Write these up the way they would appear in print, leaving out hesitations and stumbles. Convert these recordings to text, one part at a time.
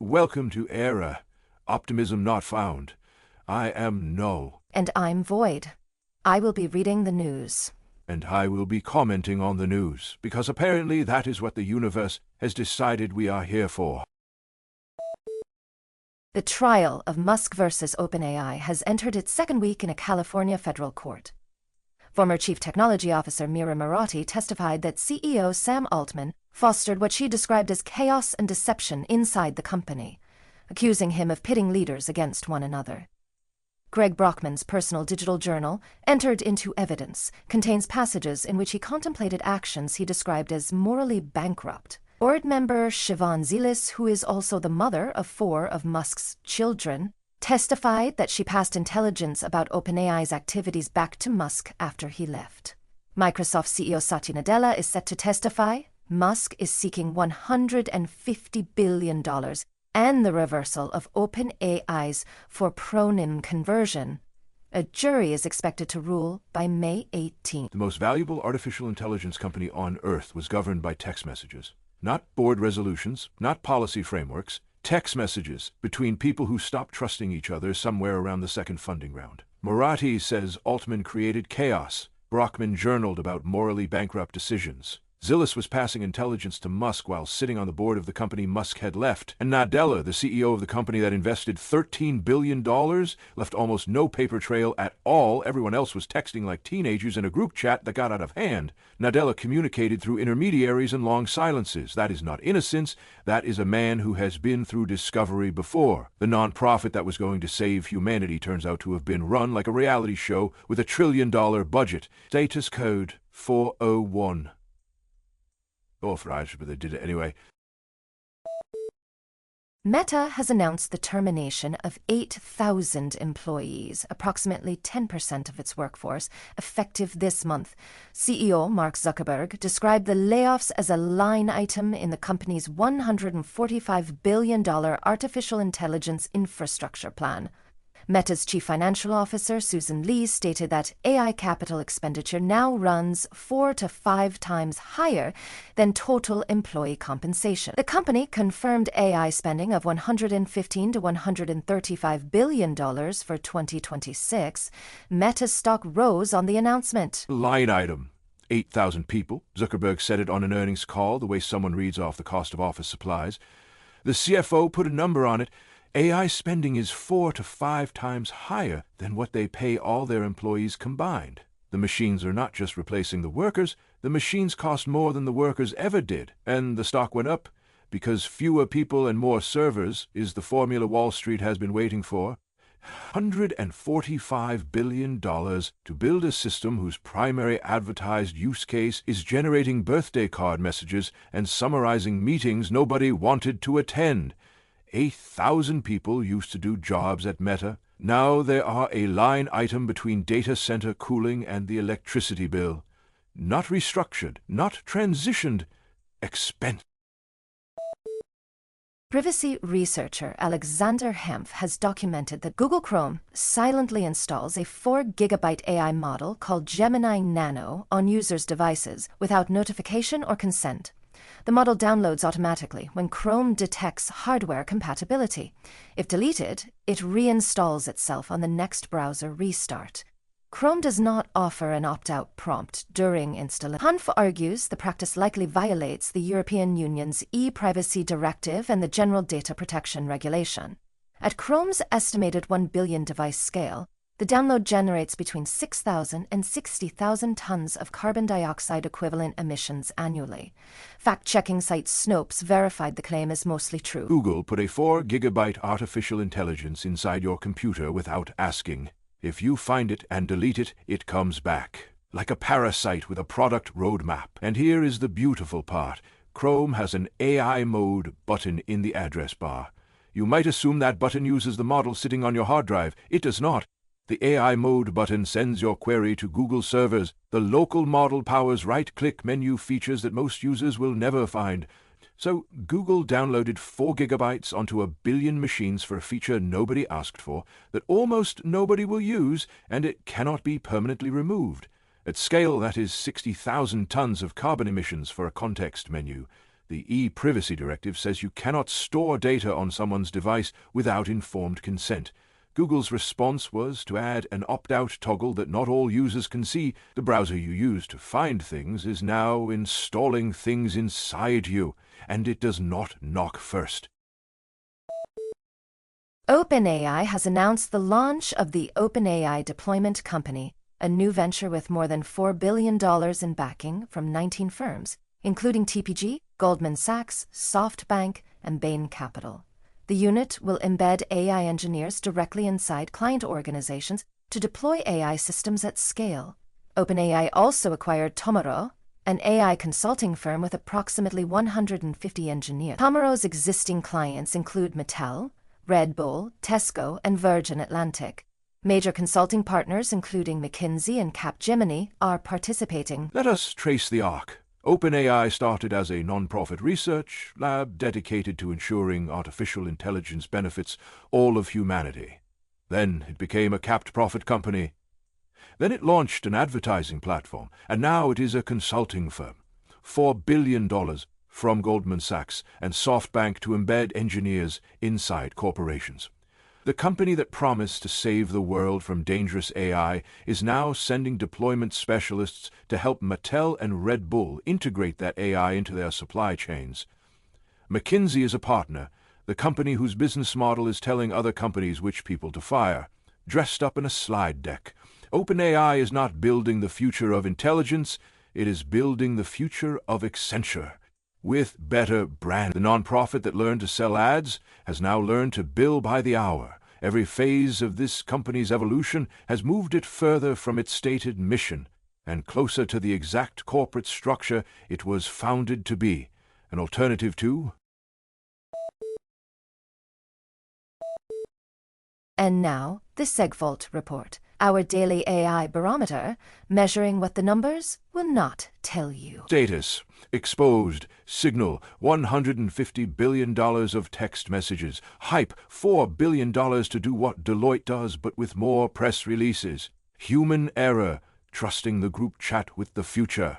Welcome to Era. Optimism not found. I am Null. And I'm Void. I will be reading the news. And I will be commenting on the news, because apparently that is what the universe has decided we are here for. The trial of Musk versus OpenAI has entered its second week in a California federal court. Former Chief Technology Officer Murati testified that CEO Sam Altman fostered what she described as chaos and deception inside the company, accusing him of pitting leaders against one another. Greg Brockman's personal digital journal, entered into evidence, contains passages in which he contemplated actions he described as morally bankrupt. Board member Siobhan Zilis, who is also the mother of 4 of Musk's children, testified that she passed intelligence about OpenAI's activities back to Musk after he left. Microsoft CEO Satya Nadella is set to testify. Musk is seeking $150 billion and the reversal of OpenAI's for pronym conversion. A jury is expected to rule by May 18th. The most valuable artificial intelligence company on Earth was governed by text messages. Not board resolutions, not policy frameworks, text messages between people who stopped trusting each other somewhere around the second funding round. Murati says Altman created chaos. Brockman journaled about morally bankrupt decisions. Zilis was passing intelligence to Musk while sitting on the board of the company Musk had left. And Nadella, the CEO of the company that invested $13 billion, left almost no paper trail at all. Everyone else was texting like teenagers in a group chat that got out of hand. Nadella communicated through intermediaries and long silences. That is not innocence. That is a man who has been through discovery before. The nonprofit that was going to save humanity turns out to have been run like a reality show with $1 trillion budget. Status code 401. Authorized, but they did it anyway. Meta has announced the termination of 8,000 employees, approximately 10% of its workforce, effective this month. CEO Mark Zuckerberg described the layoffs as a line item in the company's $145 billion artificial intelligence infrastructure plan. Meta's chief financial officer, Susan Lee, stated that AI capital expenditure now runs 4 to 5 times higher than total employee compensation. The company confirmed AI spending of $115 to $135 billion for 2026. Meta's stock rose on the announcement. Line item. 8,000 people. Zuckerberg said it on an earnings call, the way someone reads off the cost of office supplies. The CFO put a number on it. AI spending is 4 to 5 times higher than what they pay all their employees combined. The machines are not just replacing the workers, the machines cost more than the workers ever did. And the stock went up because fewer people and more servers is the formula Wall Street has been waiting for. $145 billion to build a system whose primary advertised use case is generating birthday card messages and summarizing meetings nobody wanted to attend. 8,000 people used to do jobs at Meta. Now they are a line item between data center cooling and the electricity bill. Not restructured, not transitioned, expensive. Privacy researcher Alexander Hempf has documented that Google Chrome silently installs a 4 gigabyte AI model called Gemini Nano on users' devices without notification or consent. The model downloads automatically when Chrome detects hardware compatibility. If deleted, it reinstalls itself on the next browser restart. Chrome does not offer an opt-out prompt during installation. Hanf argues the practice likely violates the European Union's e-privacy directive and the General Data Protection Regulation. At Chrome's estimated 1 billion device scale, the download generates between 6,000 and 60,000 tons of carbon dioxide equivalent emissions annually. Fact-checking site Snopes verified the claim is mostly true. Google put a 4 gigabyte artificial intelligence inside your computer without asking. If you find it and delete it, it comes back. Like a parasite with a product roadmap. And here is the beautiful part. Chrome has an AI mode button in the address bar. You might assume that button uses the model sitting on your hard drive. It does not. The AI mode button sends your query to Google servers. The local model powers right-click menu features that most users will never find. So Google downloaded 4 gigabytes onto 1 billion machines for a feature nobody asked for, that almost nobody will use, and it cannot be permanently removed. At scale, that is 60,000 tons of carbon emissions for a context menu. The e-privacy directive says you cannot store data on someone's device without informed consent. Google's response was to add an opt-out toggle that not all users can see. The browser you use to find things is now installing things inside you, and it does not knock first. OpenAI has announced the launch of the OpenAI Deployment Company, a new venture with more than $4 billion in backing from 19 firms, including TPG, Goldman Sachs, SoftBank, and Bain Capital. The unit will embed AI engineers directly inside client organizations to deploy AI systems at scale. OpenAI also acquired Tomorrow, an AI consulting firm with approximately 150 engineers. Tomorrow's existing clients include Mattel, Red Bull, Tesco, and Virgin Atlantic. Major consulting partners, including McKinsey and Capgemini, are participating. Let us trace the arc. OpenAI started as a non-profit research lab dedicated to ensuring artificial intelligence benefits all of humanity. Then it became a capped profit company. Then it launched an advertising platform, and now it is a consulting firm. $4 billion from Goldman Sachs and SoftBank to embed engineers inside corporations. The company that promised to save the world from dangerous AI is now sending deployment specialists to help Mattel and Red Bull integrate that AI into their supply chains. McKinsey is a partner, the company whose business model is telling other companies which people to fire, dressed up in a slide deck. OpenAI is not building the future of intelligence, it is building the future of Accenture. With better brand, the nonprofit that learned to sell ads has now learned to bill by the hour. Every phase of this company's evolution has moved it further from its stated mission and closer to the exact corporate structure it was founded to be, an alternative to. And now, the SegVault report, our daily AI barometer, measuring what the numbers will not tell you. Status. Exposed. Signal. $150 billion of text messages. Hype. $4 billion to do what Deloitte does, but with more press releases. Human error. Trusting the group chat with the future.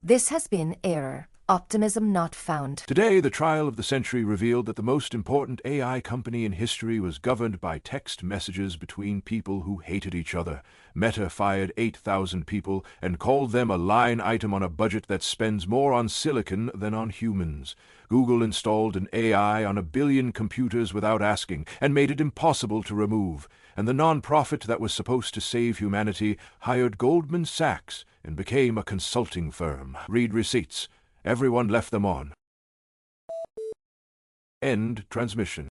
This has been Error. Optimism not found. Today, the trial of the century revealed that the most important AI company in history was governed by text messages between people who hated each other. Meta fired 8,000 people and called them a line item on a budget that spends more on silicon than on humans. Google installed an AI on 1 billion computers without asking and made it impossible to remove. And the non-profit that was supposed to save humanity hired Goldman Sachs and became a consulting firm. Read receipts. Everyone left them on. End transmission.